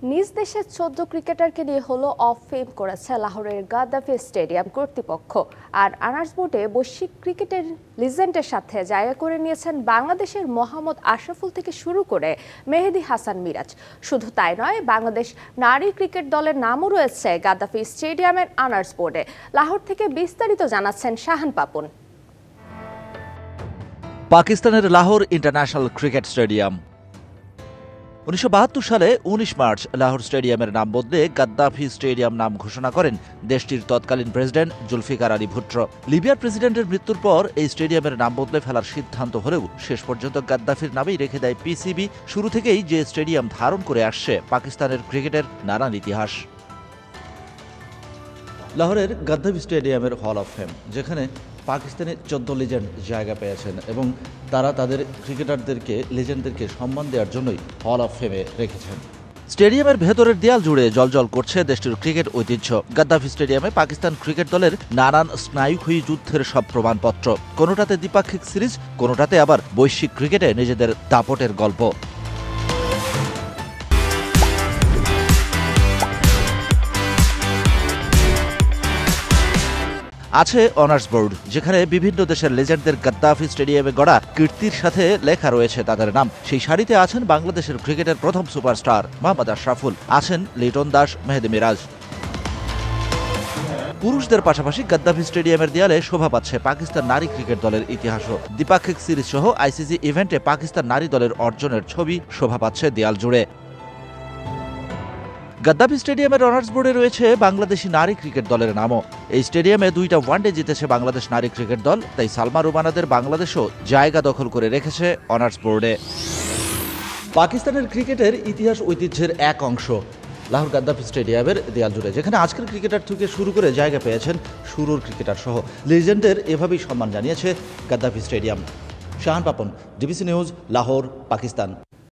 নিজ দেশের ১৪ ক্রিকেটারকে নিয়ে হলো অফ ফেম করেছে লাহোরের গাদ্দাফি স্টেডিয়াম কর্তৃপক্ষ। আর আনার্স বোর্ডে বৈশ্বিক ক্রিকেটের লিজেন্ডের সাথে জায়গা করে নিয়েছেন বাংলাদেশের মোহাম্মদ আশরাফুল থেকে শুরু করে মেহেদী হাসান মিরাজ। শুধু তাই নয়, বাংলাদেশ নারী ক্রিকেট দলের নামও রয়েছে গাদ্দাফি স্টেডিয়ামের আনার্স বোর্ডে। লাহোর থেকে বিস্তারিত জানাচ্ছেন শাহান পাপন। পাকিস্তানের লাহোর ইন্টারন্যাশনাল ক্রিকেট স্টেডিয়াম ১৯৭২ সালে ১৯ মার্চ লাহোর স্টেডিয়ামের নাম বদলে গাদ্দাফি স্টেডিয়াম নাম ঘোষণা করেন দেশটির তৎকালীন প্রেসিডেন্ট জুলফিকার আলী ভুট্টো। লিবিয়ার প্রেসিডেন্টের মৃত্যুর পর এই স্টেডিয়ামের নাম বদলে ফেলার সিদ্ধান্ত হলেও শেষ পর্যন্ত গাদ্দাফির নামেই রেখে দেয় পিসিবি। শুরু থেকেই যে স্টেডিয়াম ধারণ করে আসছে পাকিস্তানের ক্রিকেটের নানান ইতিহাস। লাহোরের গাদ্দাফি স্টেডিয়ামের হল অফ ফেম, যেখানে পাকিস্তানের ১৪ লিজেন্ড জায়গা পেয়েছেন এবং তারা তাদের ক্রিকেটারদেরকে লিজেন্ডদেরকে সম্মান দেওয়ার জন্যই হল অফ ফেমে রেখেছেন। স্টেডিয়ামের ভেতরের দেয়াল জুড়ে জলজল করছে দেশটির ক্রিকেট ঐতিহ্য। গাদ্দাফি স্টেডিয়ামে পাকিস্তান ক্রিকেট দলের নানান স্নায়ুক্ষয়ী যুদ্ধের সব প্রমাণপত্র, কোনোটাতে দ্বিপাক্ষিক সিরিজ, কোনোটাতে আবার বৈশ্বিক ক্রিকেটে নিজেদের দাপটের গল্প। আছে অনার্স বোর্ড, যেখানে বিভিন্ন দেশের লেজেন্ডদের গাদ্দাফি স্টেডিয়ামে গড়া কীর্তির সাথে লেখা রয়েছে তাদের নাম। সেই সারিতে আছেন বাংলাদেশের ক্রিকেটের প্রথম সুপারস্টার মোহাম্মদ আশরাফুল, আছেন লিটন দাস, মেহেদী মিরাজ। পুরুষদের পাশাপাশি গাদ্দাফি স্টেডিয়ামের দেয়ালে শোভা পাচ্ছে পাকিস্তান নারী ক্রিকেট দলের ইতিহাসও। দ্বিপাক্ষিক সিরিজ সহ আইসিসি ইভেন্টে পাকিস্তান নারী দলের অর্জনের ছবি শোভা পাচ্ছে দেয়াল জুড়ে। গাদ্দাফি স্টেডিয়ামের অনার্স বোর্ডে রয়েছে বাংলাদেশি নারী ক্রিকেট দলের নামও। এই স্টেডিয়ামে ২টা ওয়ানডে জিতেছে বাংলাদেশ নারী ক্রিকেট দল, তাই সালমা রুমানাদের বাংলাদেশও জায়গা দখল করে রেখেছে অনার্স বোর্ডে। পাকিস্তানের ক্রিকেটের ইতিহাস ঐতিহ্যের এক অংশ লাহোর গাদ্দাফি স্টেডিয়ামের দেয়াল জুড়ে, যেখানে আজকের ক্রিকেটার থেকে শুরু করে জায়গা পেয়েছেন শুরুর ক্রিকেটার সহ লিজেন্ডের এভাবেই সম্মান জানিয়েছে Gaddafi stadium. Shahan Papon, DBC news, Lahore, Pakistan.